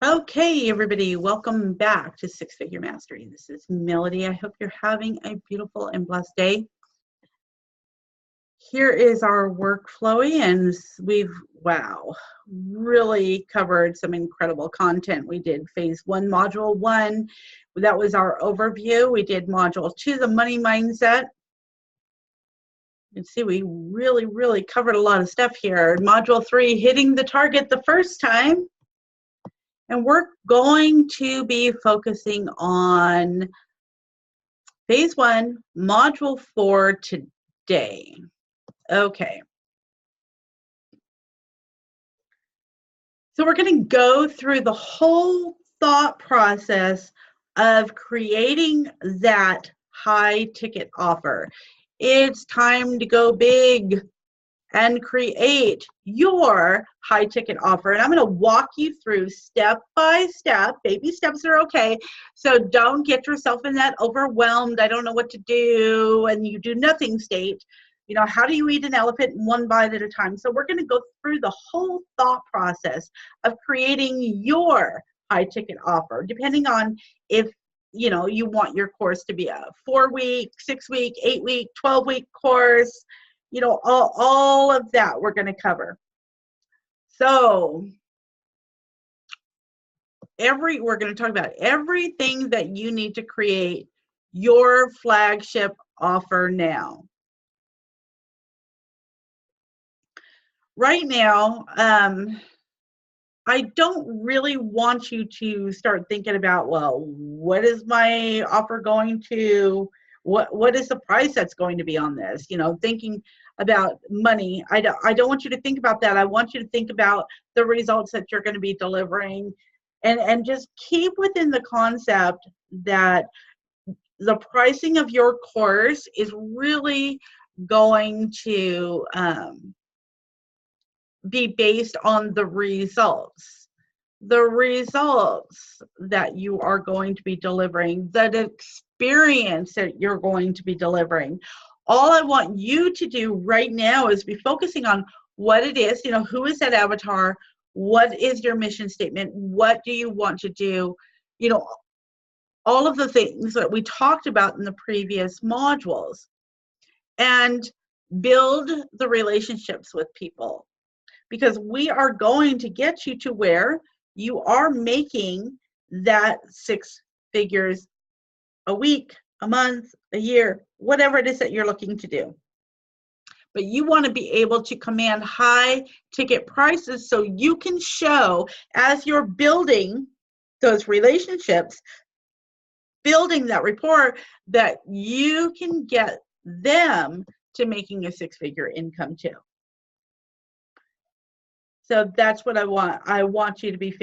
Okay, everybody, welcome back to Six Figure Mastery. This is Melody. I hope you're having a beautiful and blessed day. Here is our workflow, and wow, really covered some incredible content. We did phase 1, module 1. That was our overview. We did module 2, the money mindset. You can see we really covered a lot of stuff here. Module 3, hitting the target the first time. And we're going to be focusing on phase 1, module 4 today. Okay. So we're going to go through the whole thought process of creating that high ticket offer. It's time to go big and create your high ticket offer. And I'm going to walk you through step by step. Baby steps are okay. So don't get yourself in that overwhelmed, I don't know what to do, and you do nothing state. You know, how do you eat an elephant one bite at a time? So we're going to go through the whole thought process of creating your high ticket offer, depending on if you want your course to be a 4-week, 6-week, 8-week, 12-week course. All of that we're going to cover. So we're going to talk about everything that you need to create your flagship offer now. Right now, I don't really want you to start thinking about, well, what is my offer going to, what is the price that's going to be on this? Thinking about money. I don't want you to think about that. I want you to think about the results that you're going to be delivering, and just keep within the concept that the pricing of your course is really going to be based on the results that you are going to be delivering, that experience that you're going to be delivering. All I want you to do right now is be focusing on what it is, who is that avatar, what is your mission statement, what do you want to do, all of the things that we talked about in the previous modules, and build the relationships with people. Because we are going to get you to where you are making that 6 figures a week, a month, a year, whatever it is that you're looking to do. But you want to be able to command high ticket prices so you can show, as you're building those relationships, building that rapport, that you can get them to making a 6-figure income too. So that's what I want. I want you to be,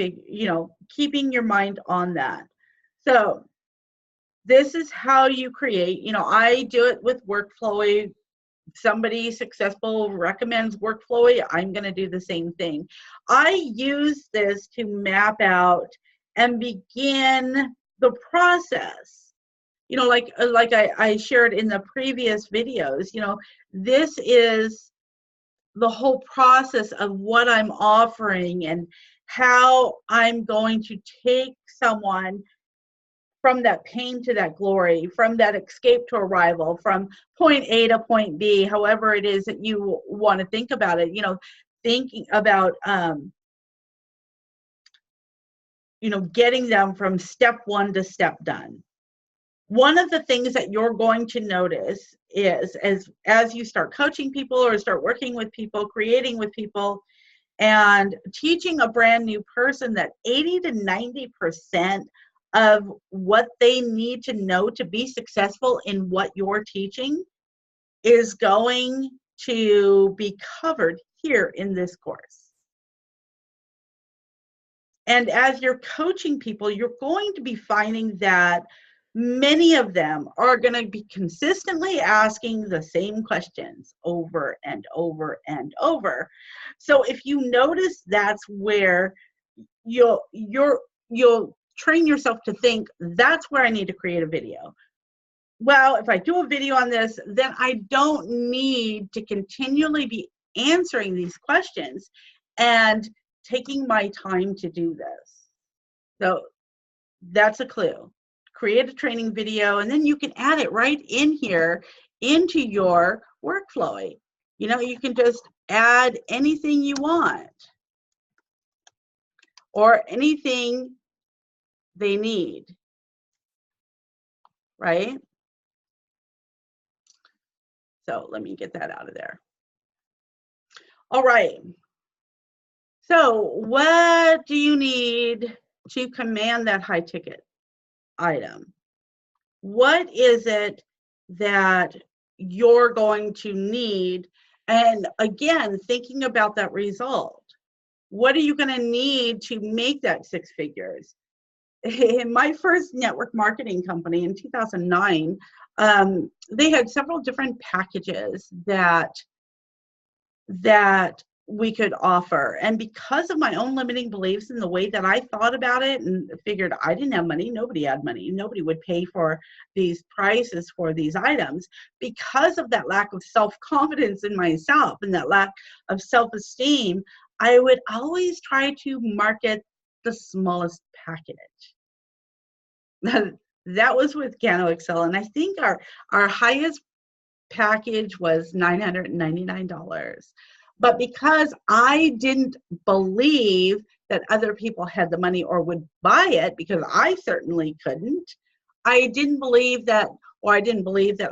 keeping your mind on that. So this is how you create. I do it with Workflowy. Somebody successful recommends Workflowy, I'm going to do the same thing. I use this to map out and begin the process. Like I shared in the previous videos, this is the whole process of what I'm offering and how I'm going to take someone from that pain to that glory, from that escape to arrival, from point A to point B, however it is that you want to think about it, thinking about, getting them from step 1 to step done. One of the things that you're going to notice is as you start coaching people or start working with people, creating with people, and teaching a brand new person that 80 to 90% of what they need to know to be successful in what you're teaching is going to be covered here in this course. And as you're coaching people, you're going to be finding that many of them are going to be consistently asking the same questions over and over and over. So if you notice, that's where you'll train yourself to think, that's where I need to create a video. Well, if I do a video on this, then I don't need to continually be answering these questions and taking my time to do this. So that's a clue. Create a training video, and then you can add it right in here into your workflow. You know, you can just add anything you want or anything they need, right? So let me get that out of there. All right. So what do you need to command that high ticket item? What is it that you're going to need? And again, thinking about that result. What are you going to need to make that six figures? In my first network marketing company in 2009, they had several different packages that we could offer. And because of my own limiting beliefs and the way that I thought about it and figured I didn't have money, nobody had money, nobody would pay for these prices for these items, because of that lack of self-confidence in myself and that lack of self-esteem, I would always try to market the smallest package. That was with Gano Excel, and I think our highest package was $999. But because I didn't believe that other people had the money or would buy it, because I certainly couldn't, I didn't believe that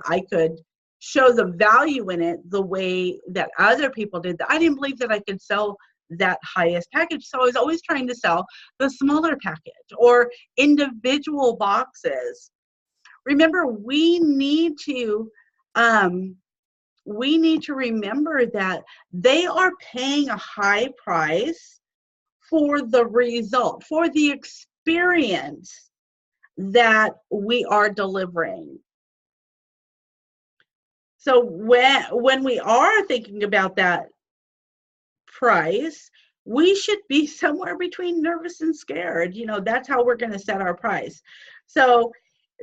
I could show the value in it the way that other people did. I didn't believe that I could sell that highest package. So I was always trying to sell the smaller package or individual boxes. Remember, we need to remember that they are paying a high price for the result, for the experience that we are delivering. So when we are thinking about that price, we should be somewhere between nervous and scared. You know, that's how we're going to set our price. So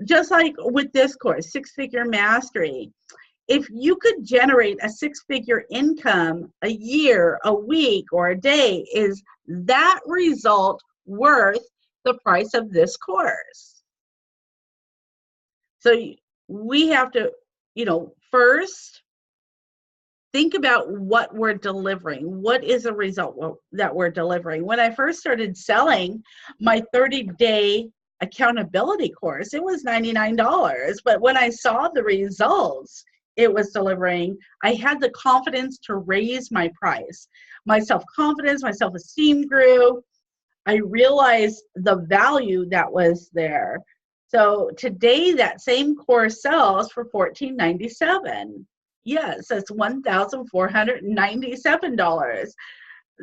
just like with this course, Six Figure Mastery, if you could generate a six-figure income a year, a week, or a day, is that result worth the price of this course? So we have to, first think about what we're delivering. What is a result that we're delivering? When I first started selling my 30-day accountability course, it was $99. But when I saw the results it was delivering, I had the confidence to raise my price. My self-confidence, my self-esteem grew. I realized the value that was there. So today that same course sells for $14.97. Yes, that's $1,497.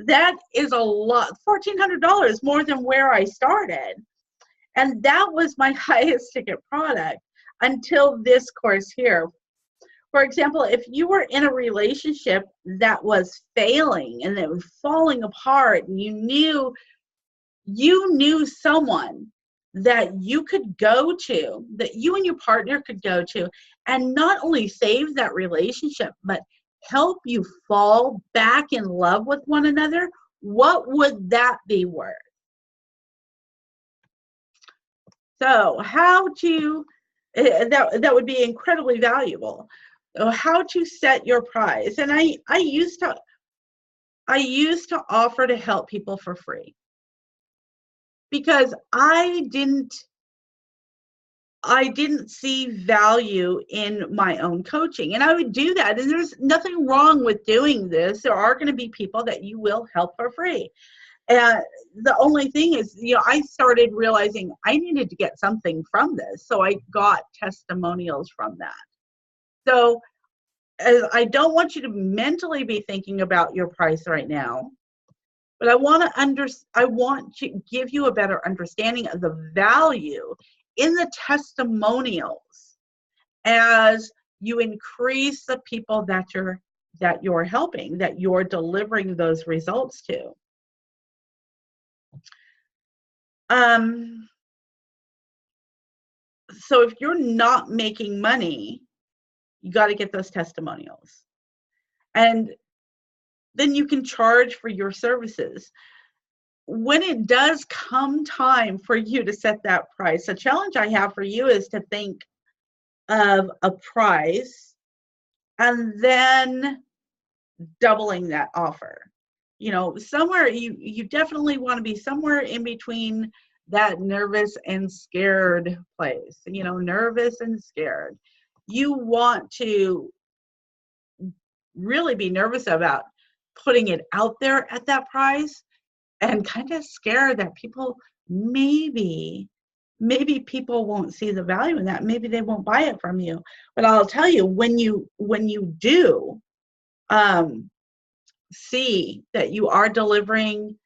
That is a lot, $1,400 more than where I started. And that was my highest ticket product until this course here. For example, if you were in a relationship that was failing and it was falling apart, and you knew someone that you could go to, that you and your partner could go to, and not only save that relationship, but help you fall back in love with one another, what would that be worth? So that would be incredibly valuable. How to set your price. And I used to offer to help people for free because I didn't see value in my own coaching, and I would do that. And there's nothing wrong with doing this. There are going to be people that you will help for free. And the only thing is, I started realizing I needed to get something from this. So I got testimonials from that. So I don't want you to mentally be thinking about your price right now, but I want to give you a better understanding of the value in the testimonials as you increase the people that you're helping, that you're delivering those results to. So if you're not making money, you got to get those testimonials. And then you can charge for your services. when it does come time for you to set that price, the challenge I have for you is to think of a price and then doubling that offer. You know, somewhere you definitely want to be somewhere in between that nervous and scared place. You know, nervous and scared. You want to really be nervous about putting it out there at that price, and kind of scared that people maybe people won't see the value in that. Maybe they won't buy it from you. But I'll tell you, when you do see that you are delivering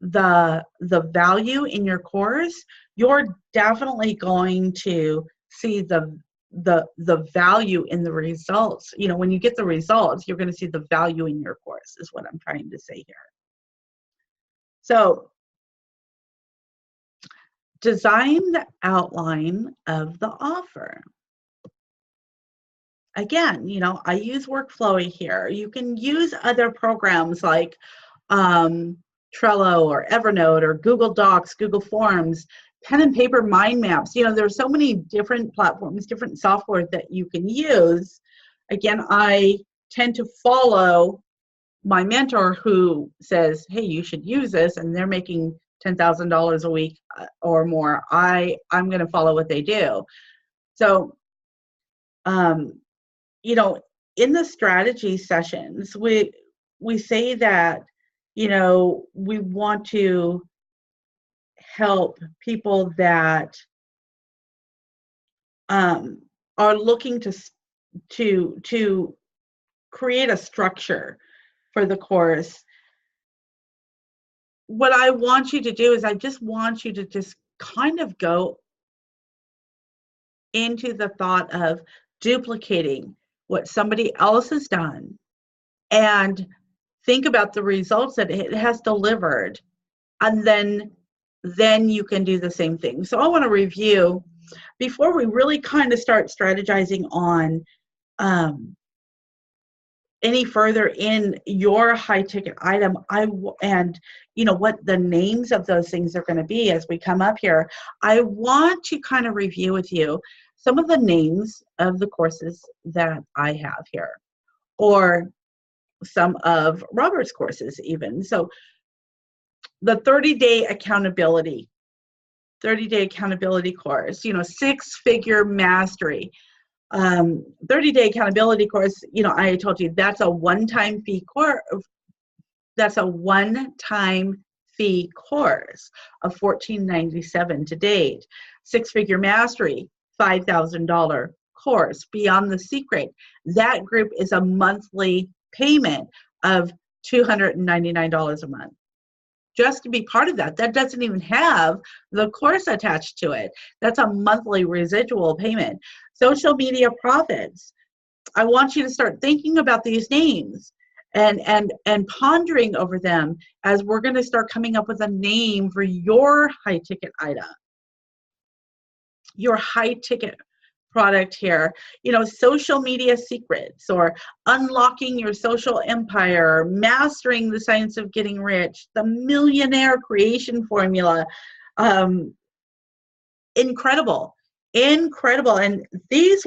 the value in your course, you're definitely going to see the value in the results. You know, when you get the results, you're going to see the value in your course, is what I'm trying to say here. So design the outline of the offer. Again, you know, I use Workflowy here. You can use other programs like Trello or Evernote or Google Docs, Google Forms, pen and paper mind maps. You know, there's so many different platforms, different software that you can use. Again, I tend to follow my mentor who says, hey, you should use this, and they're making $10,000 a week or more. I'm going to follow what they do. So, you know, in the strategy sessions, we say that, you know, we want to help people that are looking to create a structure for the course. What I want you to do is I just want you to just kind of go into the thought of duplicating what somebody else has done and think about the results that it has delivered, and then you can do the same thing. So I want to review before we really kind of start strategizing on any further in your high ticket item, and you know what the names of those things are going to be as we come up here. I want to kind of review with you some of the names of the courses that I have here, or some of Robert's courses even. So the 30-day accountability course, you know, 6-figure mastery. 30-day accountability course, you know, I told you that's a one-time fee course. That's a one-time fee course of $14.97 to date. 6-figure mastery, $5,000 course. Beyond the Secret, that group is a monthly payment of $299 a month. Just to be part of that. That doesn't even have the course attached to it. That's a monthly residual payment. Social Media Profits. I want you to start thinking about these names and pondering over them as we're going to start coming up with a name for your high ticket item, your high ticket product here. You know, Social Media Secrets, or Unlocking Your Social Empire, Mastering the Science of Getting Rich, The Millionaire Creation Formula. Incredible. And these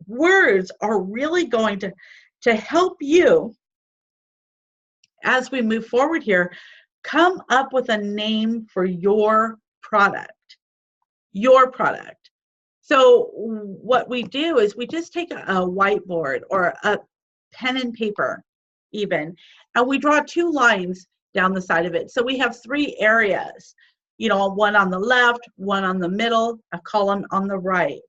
words are really going to help you as we move forward here, come up with a name for your product. Your product. So what we do is we just take a whiteboard or a pen and paper even, and we draw 2 lines down the side of it. So we have 3 areas, you know, one on the left, one on the middle, a column on the right.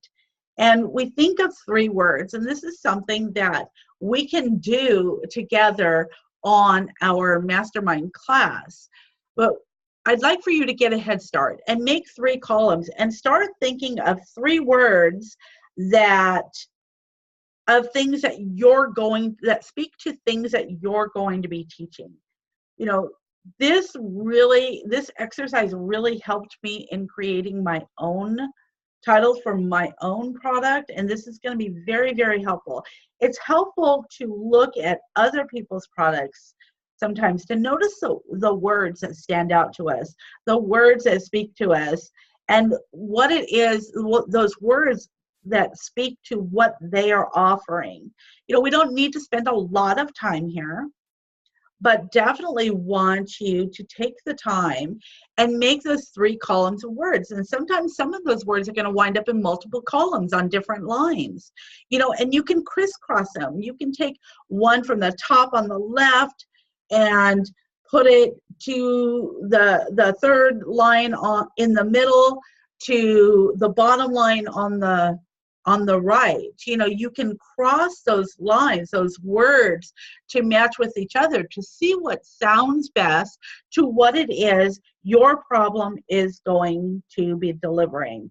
And we think of 3 words, and this is something that we can do together on our mastermind class. But I'd like for you to get a head start and make 3 columns and start thinking of 3 words that things that speak to things that you're going to be teaching. You know, this exercise really helped me in creating my own titles for my own product, and this is going to be very, very helpful. It's helpful to look at other people's products, sometimes to notice the words that stand out to us, the words that speak to us, and what it is, what those words that speak to what they are offering. You know, we don't need to spend a lot of time here, but definitely want you to take the time and make those 3 columns of words. And sometimes some of those words are going to wind up in multiple columns on different lines, you know, and you can crisscross them. You can take one from the top on the left and put it to the third line in the middle, to the bottom line on the right. You know, you can cross those lines, those words, to match with each other, to see what sounds best to what it is your problem is going to be delivering.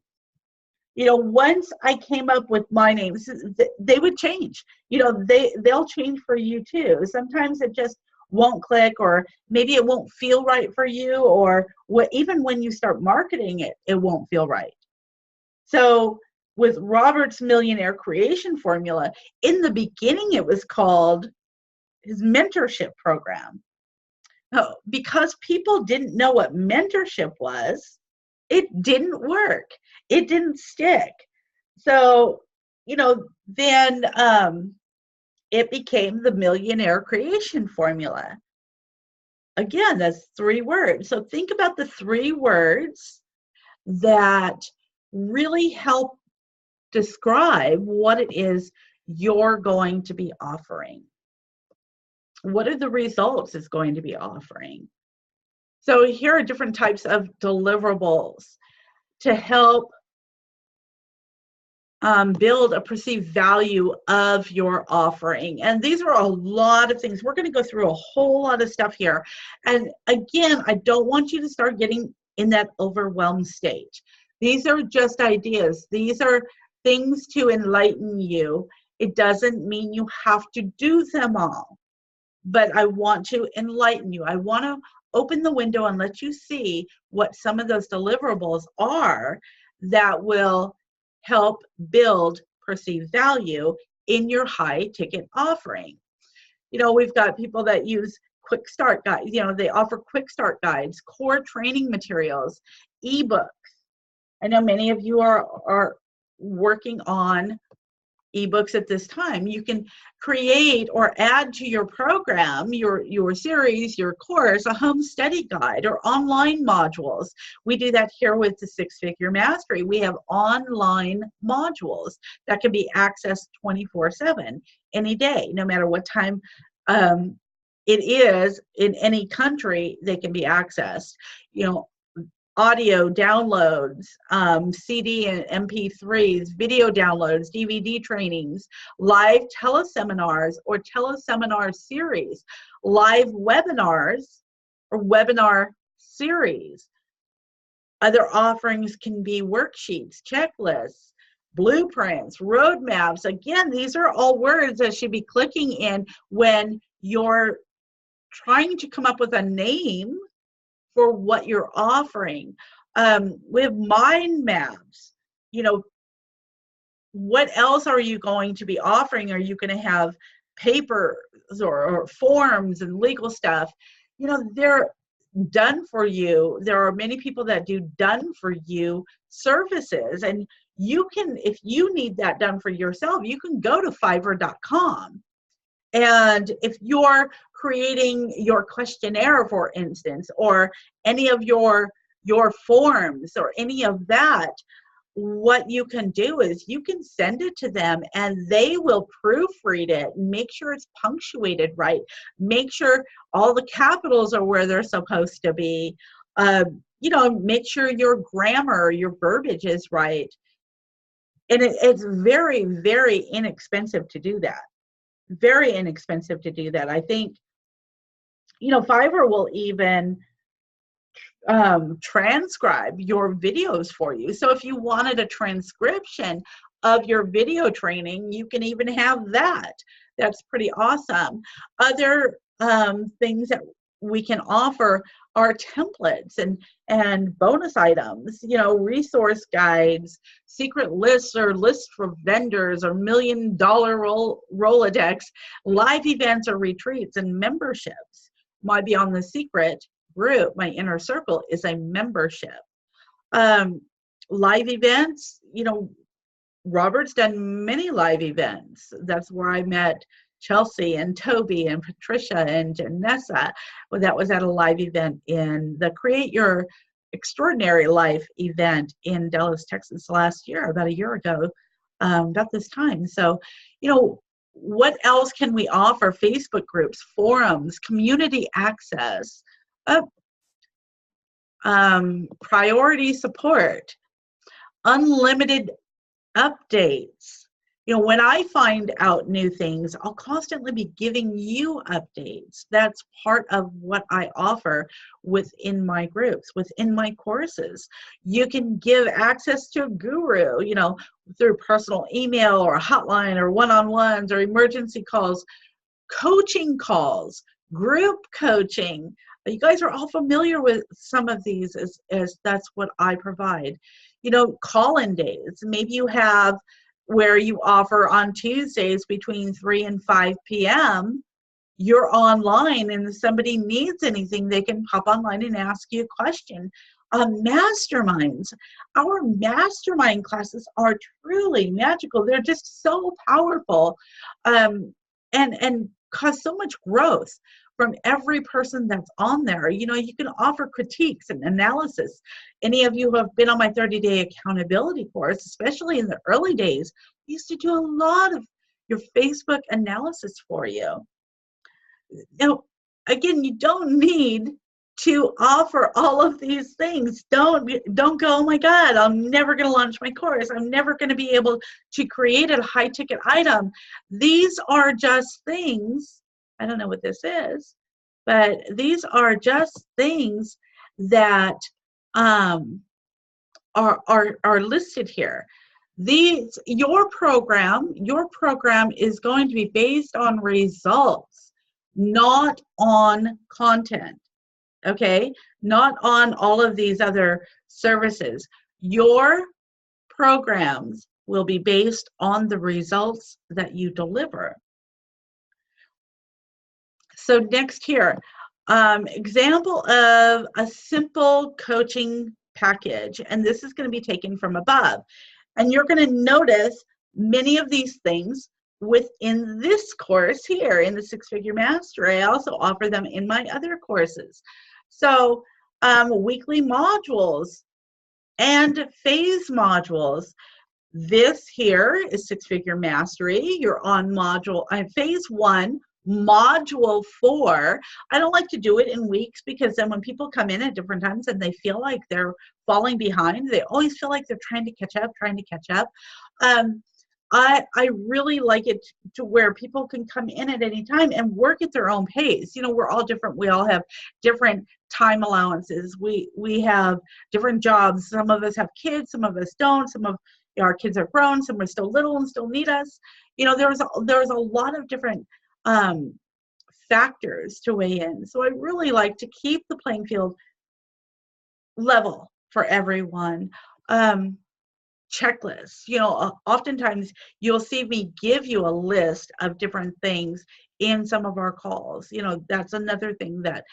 You know, once I came up with my names, they would change. You know, they'll change for you too. Sometimes it just won't click, or maybe it won't feel right for you, or even when you start marketing it, it won't feel right. So with Robert's Millionaire Creation Formula, in the beginning it was called his mentorship program. Because people didn't know what mentorship was, it didn't work. It didn't stick. So, you know, then it became the Millionaire Creation Formula. Again, that's 3 words. So think about the 3 words that really help describe what it is you're going to be offering. What are the results it's going to be offering? So here are different types of deliverables to help build a perceived value of your offering. And these are a lot of things. We're going to go through a whole lot of stuff here. And again, I don't want you to start getting in that overwhelmed state. These are just ideas. These are things to enlighten you. It doesn't mean you have to do them all, but I want to enlighten you. I want to open the window and let you see what some of those deliverables are that will help build perceived value in your high ticket offering. You know, we've got people that use quick start guides. You know, they offer quick start guides, core training materials, ebooks. I know many of you are working on ebooks at this time. You can create or add to your program, your series, your course, a home study guide or online modules. We do that here with the 6-Figure Mastery. We have online modules that can be accessed 24/7, any day, no matter what time it is in any country. They can be accessed. You know, audio downloads, CD and MP3s, video downloads, DVD trainings, live teleseminars or teleseminar series, live webinars or webinar series. Other offerings can be worksheets, checklists, blueprints, roadmaps. Again, these are all words that should be clicking in when you're trying to come up with a name for what you're offering. We have mind maps. You know, what else are you going to be offering? Are you going to have papers or forms and legal stuff? You know, they're done for you. There are many people that do done for you services, and you can, if you need that done for yourself, you can go to Fiverr.com. And if you're creating your questionnaire, for instance, or any of your forms or any of that, what you can do is you can send it to them and they will proofread it and make sure it's punctuated right. Make sure all the capitals are where they're supposed to be. You know, make sure your grammar, your verbiage is right. And it's very, very inexpensive to do that. Very inexpensive to do that. I think, you know, Fiverr will even transcribe your videos for you. So if you wanted a transcription of your video training, you can even have that. That's pretty awesome. Other things that we can offer are templates and bonus items, you know, resource guides, secret lists or lists for vendors or $1 million Rolodex, live events or retreats and memberships. my Beyond the Secret group, my inner circle, is a membership. Live events, Robert's done many live events. That's where I met Chelsea and Toby and Patricia and Janessa. Well, that was at a live event in the Create Your Extraordinary Life event in Dallas, Texas last year, about a year ago, about this time. So, what else can we offer? Facebook groups, forums, community access, priority support, unlimited updates. When I find out new things, I'll constantly be giving you updates. That's part of what I offer within my groups, within my courses. You can give access to a guru, through personal email or a hotline or one-on-ones or emergency calls, coaching calls, group coaching. You guys are all familiar with some of these as that's what I provide. Call-in days. Maybe you have where you offer on Tuesdays between 3 and 5 p.m. You're online, and if somebody needs anything, they can pop online and ask you a question. Masterminds. Our mastermind classes are truly magical. They're just so powerful, and cause so much growth from every person that's on there. You can offer critiques and analysis. Any of you who have been on my 30-day accountability course, especially in the early days, I used to do a lot of your Facebook analysis for you. Now, again, you don't need to offer all of these things. Don't go, oh my God, I'm never going to launch my course. I'm never going to be able to create a high ticket item. These are just things. I don't know what this is, but these are just things that are listed here. Your program is going to be based on results, not on content. Okay, not on all of these other services. Your programs will be based on the results that you deliver. So next here, example of a simple coaching package, and this is going to be taken from above. And you're going to notice many of these things within this course here in the Six Figure Mastery. I also offer them in my other courses. So weekly modules and phase modules. This here is Six Figure Mastery. You're on phase 1, module 4. I don't like to do it in weeks, because then when people come in at different times and they feel like they're falling behind, they always feel like they're trying to catch up. I really like it to where people can come in at any time and work at their own pace. We're all different. We all have different time allowances. We have different jobs. Some of us have kids, some of us don't. Some of our kids are grown, some are still little and still need us. There's a lot of different factors to weigh in. So I really like to keep the playing field level for everyone. Checklists. Oftentimes you'll see me give you a list of different things in some of our calls. That's another thing that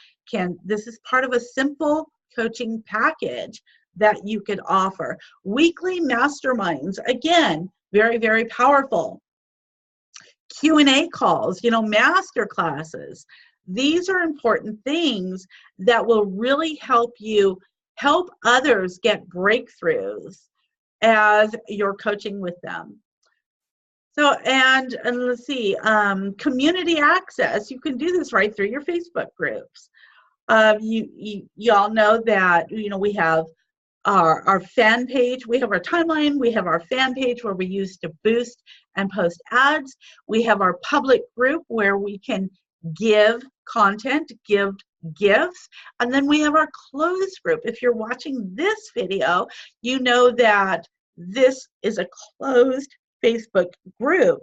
this is part of a simple coaching package that you could offer. Weekly masterminds, again, very, very powerful. Q&A calls, master classes. These are important things that will really help others get breakthroughs as you're coaching with them. So, and let's see, community access. You can do this right through your Facebook groups. You all know that, we have our fan page, we have our timeline, we have our fan page where we use to boost and post ads. We have our public group where we can give content, give gifts, and then we have our closed group. If you're watching this video, you know that this is a closed Facebook group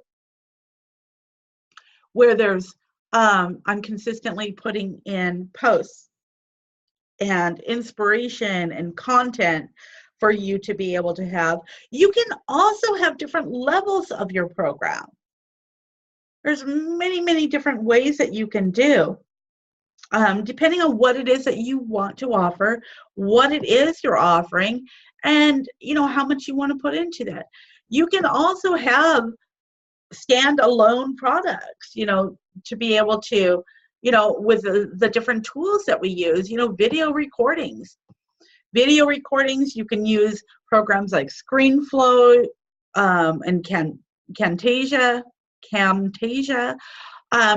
where there's I'm consistently putting in posts and inspiration and content for you to be able to have. You can also have different levels of your program. There's many, many different ways that you can do. depending on what it is that you want to offer, what it is you're offering, and how much you want to put into that. You can also have standalone products, to be able to, with the different tools that we use, video recordings. Video recordings, you can use programs like ScreenFlow and Camtasia,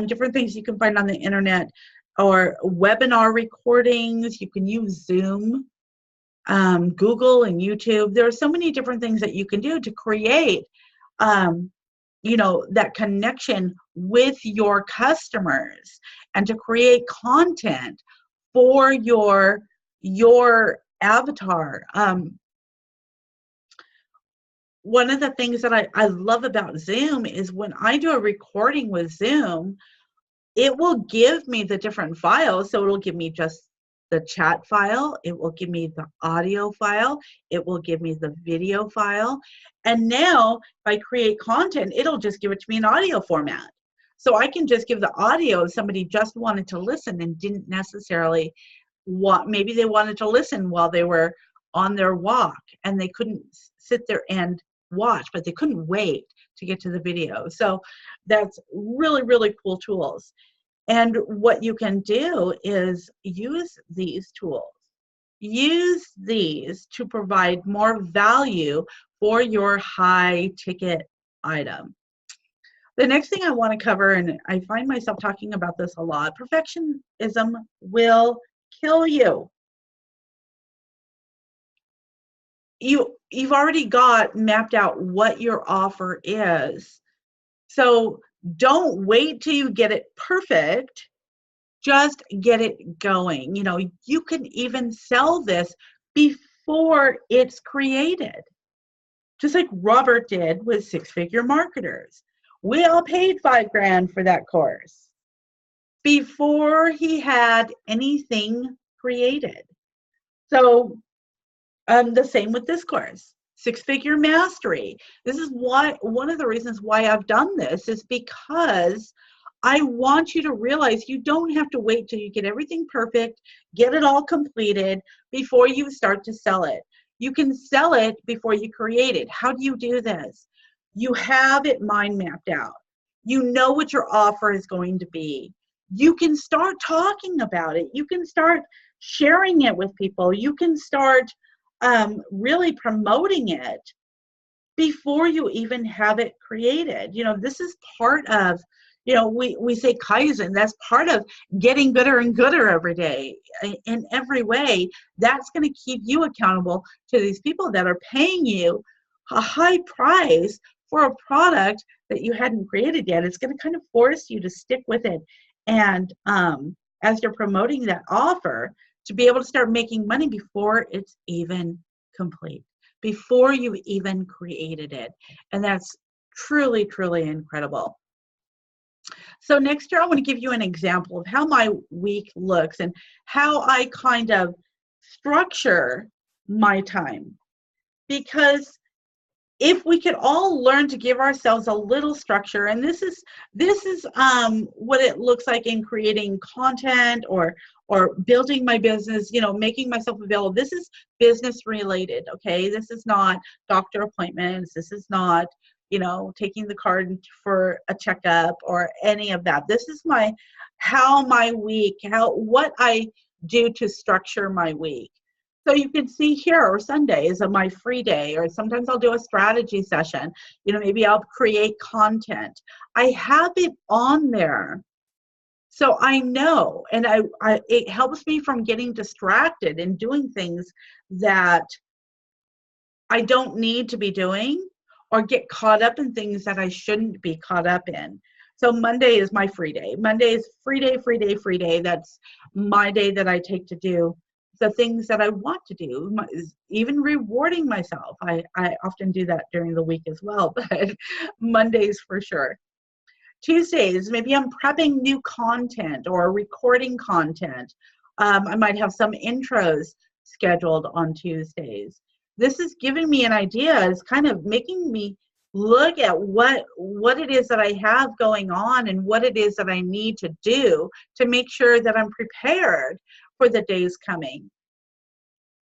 different things you can find on the internet, or webinar recordings. You can use Zoom, Google, and YouTube. There are so many different things that you can do to create that connection with your customers, and to create content for your avatar. One of the things that I love about Zoom is when I do a recording with Zoom, it will give me the different files. So it'll give me just the chat file, it will give me the audio file, it will give me the video file. And now if I create content, it'll just give it to me in audio format. So I can just give the audio if somebody just wanted to listen and didn't necessarily maybe they wanted to listen while they were on their walk and they couldn't sit there and watch, but they couldn't wait to get to the video. So that's really, really cool tools. And what you can do is use these tools. Use these to provide more value for your high ticket item. The next thing I want to cover, and I find myself talking about this a lot, perfectionism will kill you. You've already got mapped out what your offer is. So don't wait till you get it perfect. Just get it going. You can even sell this before it's created. Just like Robert did with Six Figure Marketers. We all paid $5,000 for that course before he had anything created. So the same with this course, Six Figure Mastery. This is one of the reasons why I've done this is because I want you to realize you don't have to wait till you get everything perfect, get it all completed before you start to sell it. You can sell it before you create it. How do you do this? You have it mind mapped out. You know what your offer is going to be. You can start talking about it. You can start sharing it with people. You can start really promoting it before you even have it created. This is part of, we say Kaizen, that's part of getting gooder and gooder every day. In every way, that's going to keep you accountable to these people that are paying you a high price for a product that you hadn't created yet. It's going to kind of force you to stick with it. And as you're promoting that offer, to be able to start making money before it's even complete, before you've even created it. And that's truly, truly incredible. So next year, I want to give you an example of how my week looks and how I kind of structure my time. Because if we could all learn to give ourselves a little structure, and this is what it looks like in creating content or building my business, making myself available. This is business related, okay? This is not doctor appointments. This is not, taking the card for a checkup or any of that. This is what I do to structure my week. So you can see here, or Sunday is my free day, or sometimes I'll do a strategy session. Maybe I'll create content. I have it on there. So I know, and it helps me from getting distracted and doing things that I don't need to be doing, or get caught up in things that I shouldn't be caught up in. So Monday is my free day. Monday is free day, free day, free day. That's my day that I take to do the things that I want to do, even rewarding myself. I often do that during the week as well, but Mondays for sure. Tuesdays, maybe I'm prepping new content or recording content. I might have some intros scheduled on Tuesdays. This is giving me an idea. It's kind of making me look at what it is that I have going on and what it is that I need to do to make sure that I'm prepared for the days coming.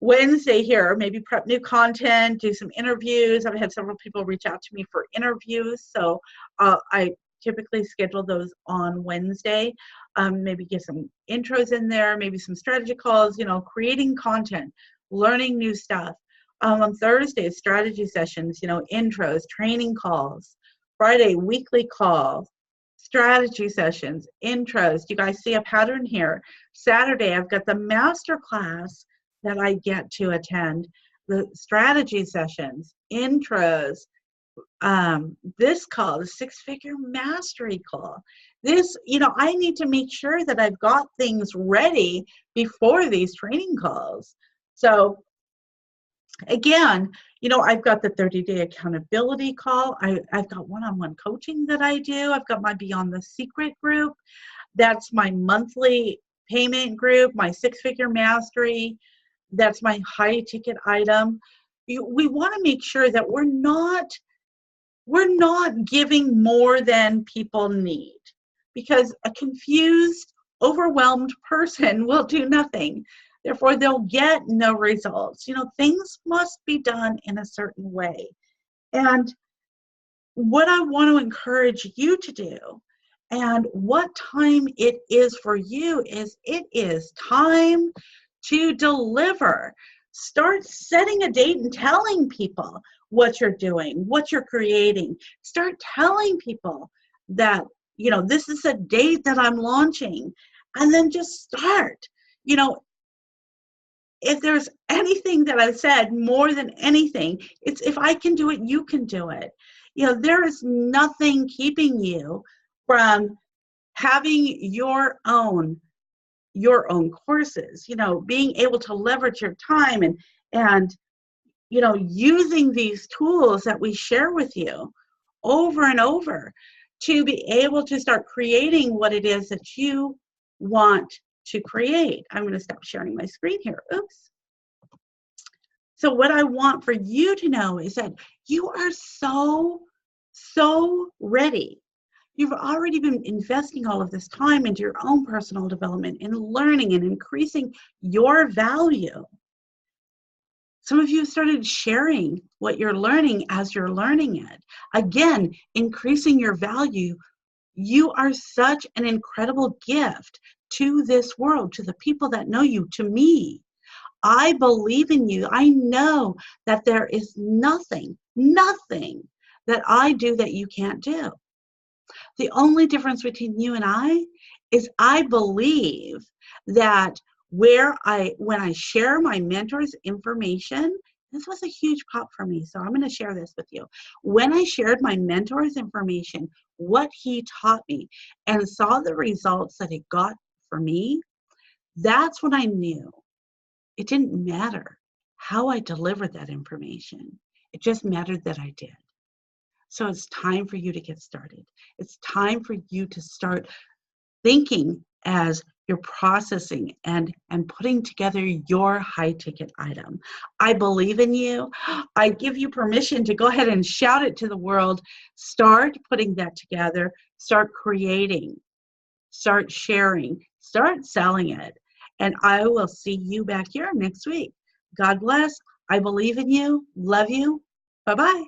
Wednesday here, maybe prep new content, do some interviews. I've had several people reach out to me for interviews, so I typically schedule those on Wednesday. Maybe get some intros in there, maybe some strategy calls, creating content, learning new stuff. On Thursday, strategy sessions, intros, training calls. Friday, weekly calls, strategy sessions, intros. You guys see a pattern here. Saturday, I've got the master class that I get to attend, the strategy sessions, intros, this call, the six-figure mastery call. This, I need to make sure that I've got things ready before these training calls. So again, I've got the 30-day accountability call. I've got one-on-one coaching that I do. I've got my Beyond the Secret group. That's my monthly payment group, my six-figure mastery. That's my high ticket item. We want to make sure that we're not giving more than people need, because a confused, overwhelmed person will do nothing. Therefore, they'll get no results. Things must be done in a certain way. And what I want to encourage you to do, and what time it is for you, is it is time to deliver. Start setting a date and telling people what you're doing, what you're creating. Start telling people that, this is a date that I'm launching, and then just start. If there's anything that I've said, more than anything, it's if I can do it, you can do it. There is nothing keeping you from having your own courses, being able to leverage your time and using these tools that we share with you over and over to be able to start creating what it is that you want to create. I'm going to stop sharing my screen here. Oops. So what I want for you to know is that you are so ready. You've already been investing all of this time into your own personal development and learning and increasing your value. Some of you have started sharing what you're learning as you're learning it. Again, increasing your value. You are such an incredible gift to this world, to the people that know you, to me. I believe in you. I know that there is nothing that I do that you can't do. The only difference between you and I is I believe that when I share my mentor's information, this was a huge pop for me, so I'm going to share this with you. When I shared my mentor's information, what he taught me, and saw the results that it got for me, that's when I knew it didn't matter how I delivered that information. It just mattered that I did. So it's time for you to get started. It's time for you to start thinking as you're processing and putting together your high ticket item. I believe in you. I give you permission to go ahead and shout it to the world. Start putting that together. Start creating. Start sharing. Start selling it. And I will see you back here next week. God bless. I believe in you. Love you. Bye-bye.